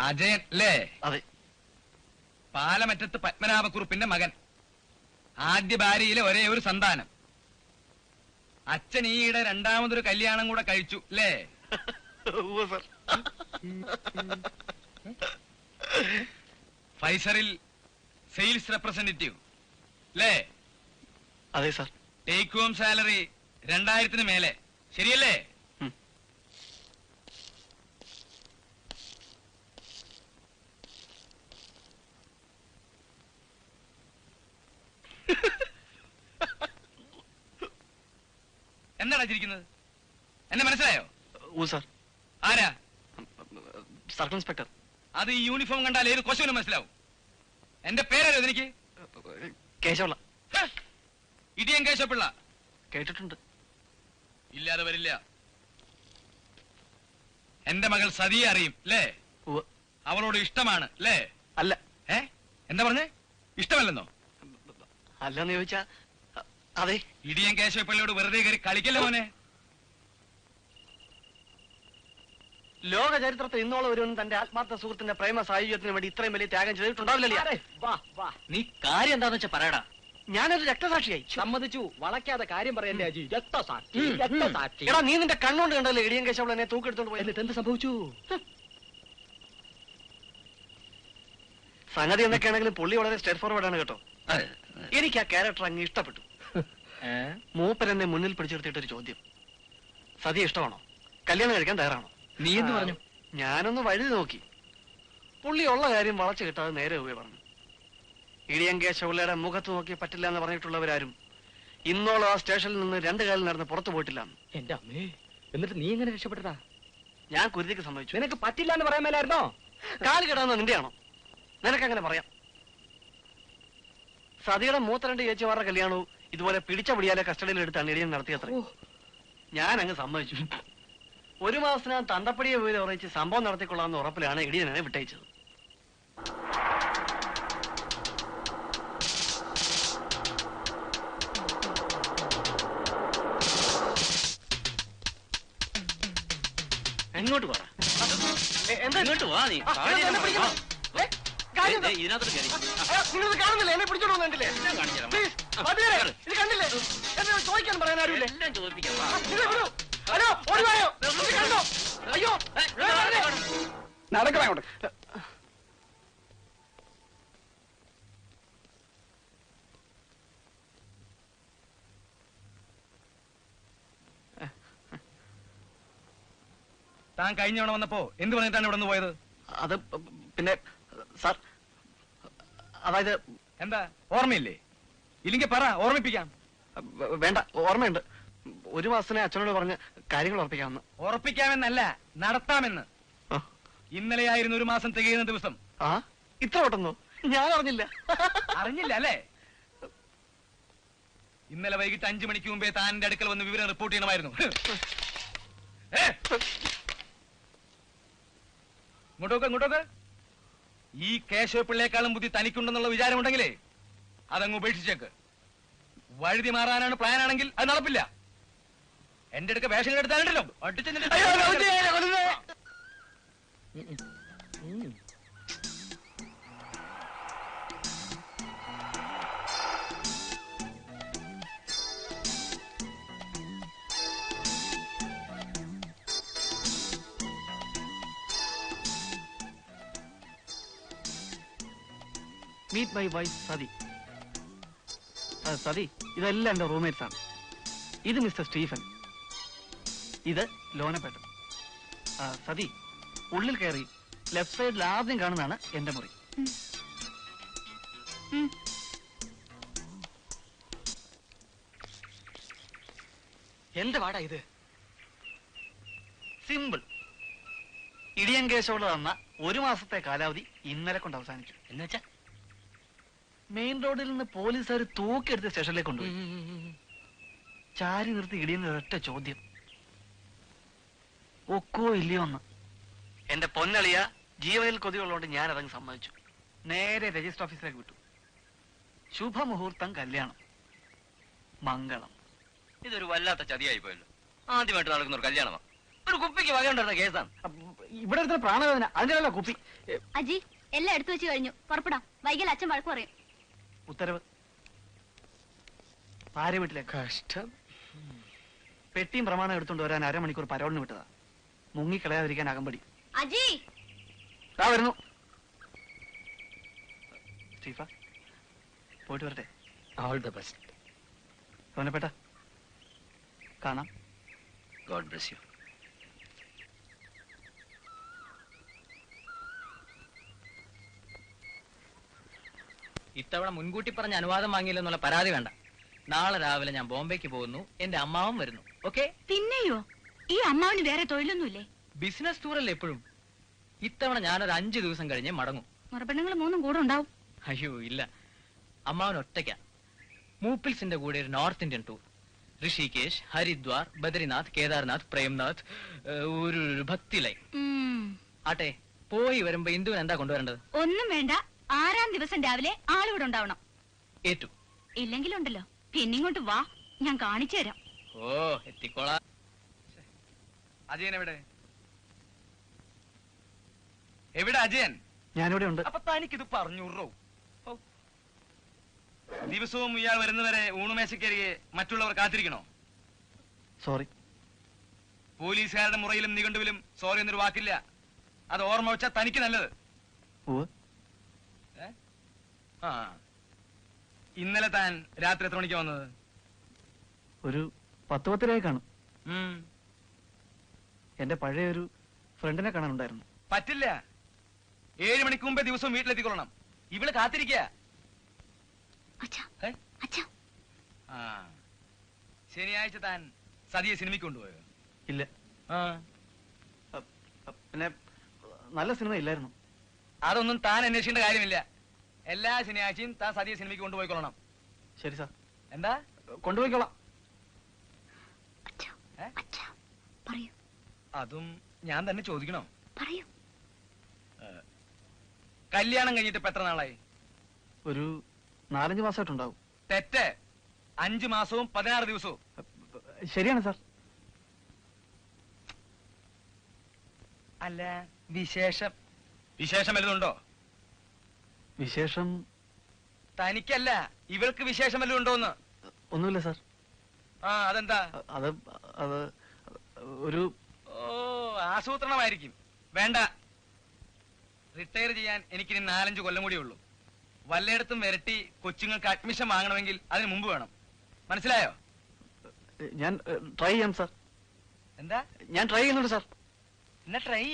അജയൻ അല്ലേ? അതെ. പാലമറ്റത്ത് പത്മനാഭക്കുറുപ്പിന്റെ മകൻ, ആദ്യ ഭാര്യയിലെ ഒരേ ഒരു സന്താനം. അച്ഛൻ ഈയിടെ രണ്ടാമതൊരു കല്യാണം കൂടെ കഴിച്ചു അല്ലേ? ഫൈസറിൽ സെയിൽസ് റെപ്രസെന്റേറ്റീവ് അല്ലേ? അതെ സാർ. ടേക്ക് ഹോം സാലറി 2000-ന് മേലെ, ശരിയല്ലേ? എന്താണ് ചിരിക്കുന്നത്? എന്നെ മനസ്സിലായോ? സാർ. ആരാ? Circle inspector. അത് ഈ യൂണിഫോം കണ്ടാൽ ഏത് കൊശവനും മനസ്സിലാവും. എന്റെ പേരല്ലോ എനിക്ക്? കേശവള്ള. ഇടിയൻ കേശവപിള്ള. കേട്ടിട്ടുണ്ട്. ഇല്ലാതെ വരില്ല. എന്റെ മകൾ സതിയെ അറിയും അല്ലേ? അവളോട് ഇഷ്ടമാണ് അല്ലേ? അല്ല. എന്താ പറഞ്ഞേ? ഇഷ്ടമല്ലെന്നോ? അല്ലെന്ന് ചോദിച്ചാ അതെ. ഇടിയൻ കേശവപിള്ളയോട് വെറുതെ കയറി കളിക്കല്ലേ മോനെ. ലോക ചരിത്രത്തിൽ ഇന്നോളം ഒരുവൻ തന്റെ ആത്മാർത്ഥ സുഹൃത്തിന്റെ പ്രേമ സായുജ്യത്തിന് വേണ്ടി ഇത്രയും വലിയ ത്യാഗം ചെയ്തിട്ടുണ്ടാവില്ലല്ലേ? നീ കാര്യം എന്താന്ന് വെച്ചാ പറയടാ. ഞാനൊരു രക്തസാക്ഷിയായി. സമ്മതിച്ചു. വളയ്ക്കാതെ കാര്യം പറയല്ലേ അജി. രക്തസാക്ഷി, രക്തസാക്ഷി. എടാ, നീ നിന്റെ കണ്ണുകൊണ്ട് കണ്ടല്ലേ ഇടിയൻ കേശവൾ എന്നെ തൂക്കെടുത്തോണ്ട് പോയി. എന്നിട്ട് എന്ത് സംഭവിച്ചു? സംഗതി എന്തൊക്കെയാണെങ്കിലും പുള്ളി വളരെ സ്റ്റേറ്റ് ഫോർവേഡ് ആണ് കേട്ടോ. എനിക്ക് ആ ക്യാരക്ടർ അങ്ങ് ഇഷ്ടപ്പെട്ടു. മൂപ്പൻ എന്നെ മുന്നിൽ പിടിച്ചെടുത്തിട്ടൊരു ചോദ്യം: സതി ഇഷ്ടമാണോ? കല്യാണം കഴിക്കാൻ തയ്യാറാണോ? നീ എന്ത് പറഞ്ഞു? ഞാനൊന്ന് വഴി നോക്കി. പുള്ളി ഉള്ള കാര്യം വളച്ചു കിട്ടാതെ നേരെ പോയി പറഞ്ഞു. ഇടിയൻ കേശവള്ളയുടെ മുഖത്ത് നോക്കി പറ്റില്ല എന്ന് പറഞ്ഞിട്ടുള്ളവരാരും ഇന്നോളം ആ സ്റ്റേഷനിൽ നിന്ന് 2 കാലിൽ നടന്ന് പുറത്തു പോയിട്ടില്ല. എന്റെ അമ്മേ, എന്നിട്ട് നീ എങ്ങനെ രക്ഷപ്പെട്ടതാ? ഞാൻ കുരുതിക്ക് സമ്മതിച്ചു. നിനക്ക് പറ്റില്ല എന്ന് പറയാൻ മേലായിരുന്നോ? കാല് കിടാന്ന നിന്റെയാണോ? നിനക്കങ്ങനെ പറയാം. സതിയുടെ മൂത്ത 2 ചേച്ചിമാരുടെ കല്യാണവും ഇതുപോലെ പിടിച്ച പിടിയാലെ കസ്റ്റഡിയിൽ എടുത്താണ് ഇടിയൻ നടത്തിയത്ര. ഞാൻ അങ്ങ് സമ്മതിച്ചു. 1 മാസത്തിനകം തന്തപ്പടിയെ വിവരം അറിയിച്ച് സംഭവം നടത്തിക്കൊള്ളാമെന്ന ഉറപ്പിലാണ് ഇടിയൻ എന്നെ വിട്ടയച്ചത്. എങ്ങോട്ട് പോടാ? എങ്ങോട്ട് വാ നീ? നിങ്ങൾ കാണുന്നില്ല, എന്നെ പിടിച്ചോണ്ട് വന്നിട്ടില്ലേ? ഇത് കണ്ടില്ലേ? എന്നെ ചോദിക്കാൻ പറയാൻ ആരുമില്ല. എല്ലാം ചോദിപ്പിക്കാം. ഹലോ, ഓടിവായോ? കണ്ടോ? അയ്യോ, നടക്കണം അങ്ങോട്ട്. താൻ കഴിഞ്ഞ തവണ വന്നപ്പോ എന്ത് പറഞ്ഞിട്ടാണ് ഇവിടെ നിന്ന് പോയത്? അത് പിന്നെ സാർ, അതായത് എന്താ ഓർമ്മയില്ലേ? ഇല്ലെങ്കിൽ പറ, ഓർമ്മിപ്പിക്കാം. വേണ്ട, ഓർമ്മയുണ്ട്. 1 മാസത്തിനെ അച്ഛനോട് പറഞ്ഞ് കാര്യങ്ങൾ ഉറപ്പിക്കാമെന്ന്. ഉറപ്പിക്കാമെന്നല്ല, നടത്താമെന്ന്. ഇന്നലെയായിരുന്നു 1 മാസം തികയുന്ന ദിവസം. ആ, ഇത്ര പെട്ടെന്നോ? ഞാൻ അറിഞ്ഞില്ല. അറിഞ്ഞില്ല അല്ലേ? ഇന്നലെ വൈകിട്ട് 5 മണിക്ക് മുമ്പേ താൻ എന്റെ അടുക്കൽ വന്ന് വിവരം റിപ്പോർട്ട് ചെയ്യണമായിരുന്നു. ഇങ്ങോട്ടോക്ക്. ഈ കേശവപിള്ളയെക്കാളും ബുദ്ധി തനിക്കുണ്ടെന്നുള്ള വിചാരമുണ്ടെങ്കിലേ അതങ്ങ് ഉപേക്ഷിച്ചേക്ക്. വഴുതി മാറാനാണ് പ്ലാൻ ആണെങ്കിൽ അത് നടപ്പില്ല. എന്റെ അടുക്ക വേഷങ്ങൾ എടുത്താലുണ്ടല്ലോ meet my wife Sathi. Sathi, ഇതെല്ലാം എന്റെ റൂംമേറ്റ്സ് ആണ്. ഇത് മിസ്റ്റർ സ്റ്റീഫൻ, ഇത് ലോനപ്പേട്ടൻ. സതി, ഉള്ളിൽ കയറി ലെഫ്റ്റ് സൈഡിൽ ആദ്യം കാണുന്നതാണ് എന്റെ മുറി. എന്ത് വാടാ ഇത്? സിമ്പിൾ. ഇടിയൻ കേശവള് തന്ന 1 മാസത്തെ കാലാവധി ഇന്നലെ കൊണ്ട് അവസാനിച്ചു. എന്നുവെച്ചാ മെയിൻ റോഡിൽ നിന്ന് പോലീസുകാർ തൂക്കിയെടുത്ത് സ്റ്റേഷനിലേക്ക് കൊണ്ടുപോയി. ചാരി നിർത്തി ഇടിയുന്ന ഒരൊറ്റ ചോദ്യം: ഒക്കോ ഇല്ലയോ എന്ന്. എന്റെ പൊന്നളിയ ജീവനിൽ കൊതിയുള്ളതുകൊണ്ട് ഞാൻ അതങ്ങ് സമ്മതിച്ചു. നേരെ രജിസ്റ്റർ ഓഫീസിലേക്ക് വിട്ടു. ശുഭമുഹൂർത്തം കല്യാണം, മംഗളം. ഇതൊരു വല്ലാത്ത ചതിയായി പോയല്ലോ. ആദ്യമായിട്ട് നടക്കുന്ന ഒരു കല്യാണമാണ്. ഒരു കുപ്പിക്ക് വകയുണ്ടായിരുന്ന കേസാണ്. ഇവിടെ എടുത്ത പ്രാണവേദന അതിന്റെ കുപ്പി. അജി എല്ലാം എടുത്തു വെച്ച് കഴിഞ്ഞു, പുറപ്പെടാം. വൈകിൽ അച്ഛൻ വഴക്ക് പറയും. ഉത്തരവ്. ഭാര്യ വീട്ടിലെ കഷ്ടം. പെട്ടിയും പ്രമാണം എടുത്തോണ്ട് വരാൻ അരമണിക്കൂർ പരോളിന് വിട്ടതാ. മുങ്ങിക്കളയാതിരിക്കാൻ അകമ്പടി. അജി വരുന്നു. സ്റ്റീഫ, പോയിട്ട് വരട്ടെ. All the best. അവനെപ്പെട്ട കാണാം. God bless you. ഇത്തവണ മുൻകൂട്ടി പറഞ്ഞ അനുവാദം വാങ്ങിയില്ലെന്നുള്ള പരാതി വേണ്ട. നാളെ രാവിലെ ഞാൻ ബോംബെക്ക് പോകുന്നു. എന്റെ അമ്മാവും വരുന്നു. ഓക്കെ? പിന്നെയോ? ഈ അമ്മാവിന് വേറെ തൊഴിലൊന്നുമില്ലേ? ബിസിനസ് ടൂറല്ലേ എപ്പോഴും. ഇത്തവണ ഞാനൊരു 5 ദിവസം കഴിഞ്ഞേ മടങ്ങും. മറുപെണ്ണുങ്ങൾ 3 കൂടെ ഉണ്ടാവും. അയ്യോ ഇല്ല, അമ്മാവൻ ഒറ്റയ്ക്ക. മൂപ്പിൽസിന്റെ കൂടെ ഒരു north Indian tour. Rishikesh, Haridwar, Badrinath, Kedarnath, Premnath, ഒരു ഭക്തി ലൈൻ. ആട്ടെ, പോയി വരുമ്പോ ഇന്ദുവിന് എന്താ കൊണ്ടുവരേണ്ടത്? ഒന്നും വേണ്ട. 6-ാം ദിവസം രാവിലെ ആളിവിടെ ഉണ്ടാവണം. ഏറ്റു. ഇല്ലെങ്കിലുണ്ടല്ലോ, പിന്നിങ്ങോട്ട് വാ, ഞാൻ കാണിച്ചു തരാം. ഓ, എത്തിക്കോളാ. അജയൻ എവിടെ? എവിടെ അജയൻ? ഞാനിവിടെ ഉണ്ട്. അപ്പൊ തനിക്കിത് പറഞ്ഞൂറോ? ദിവസവും ഇയാൾ വരുന്നവരെ ഊണുമേശക്കരികെ മറ്റുള്ളവർ കാത്തിരിക്കണോ? സോറി. പോലീസുകാരുടെ മുറയിലും നിഘണ്ടുവിലും സോറി എന്നൊരു വാക്കില്ല. അത് ഓർമ്മ വെച്ചാൽ തനിക്ക് നല്ലത്. ആ, ഇന്നലെ താൻ രാത്രി എത്ര മണിക്ക് വന്നത്? ഒരു 10-10 കാണും. എന്റെ പഴയ ഒരു ഫ്രണ്ടിനെ കാണാനുണ്ടായിരുന്നു. പറ്റില്ല. 7 മണിക്ക് മുമ്പേ ദിവസവും വീട്ടിലെത്തിക്കൊള്ളണം. ഇവള് കാത്തിരിക്കുക. ആ, ശനിയാഴ്ച താൻ സതിയെ സിനിമയ്ക്ക് കൊണ്ടുപോയോ? ഇല്ല. ആ, പിന്നെ നല്ല സിനിമ ഇല്ലായിരുന്നു. അതൊന്നും താൻ അന്വേഷിക്കേണ്ട കാര്യമില്ല. എല്ലാ ശനിയാഴ്ചയും താൻ സതിയെ സിനിമയ്ക്ക് കൊണ്ടുപോയിക്കൊള്ളണം. ശരി സാർ. എന്താ? കൊണ്ടുപോയിക്കോളാം. അതും ഞാൻ തന്നെ ചോദിക്കണോ? പറയൂ. കല്യാണം കഴിഞ്ഞിട്ട് ഇപ്പൊ എത്ര നാളായി? ഒരു 4-5 മാസമായിട്ടുണ്ടാവും. തെറ്റ്. 5 മാസവും 16 ദിവസവും. ശരിയാണ് സാർ. അല്ല, വിശേഷം വിശേഷം വല്ലതുണ്ടോ? വിശേഷം തനിക്കല്ല, ഇവൾക്ക് വിശേഷം വല്ലതും ഉണ്ടോന്ന്? ഒന്നുമില്ല സാർ. ആ, അതെന്താ? അത് അത് ഒരു ആസൂത്രണമായിരിക്കും. വേണ്ട. റിട്ടയർ ചെയ്യാൻ എനിക്കിനി 4-5 കൊല്ലം കൂടി ഉള്ളൂ. വല്ലയിടത്തും വരട്ടി കൊച്ചുങ്ങൾക്ക് അഡ്മിഷൻ വാങ്ങണമെങ്കിൽ അതിന് മുമ്പ് വേണം. മനസ്സിലായോ? ഞാൻ ട്രൈ ചെയ്യാം സാർ. എന്താ? ഞാൻ ട്രൈ ചെയ്യുന്നുണ്ട് സാർ. എന്നാ ട്രൈ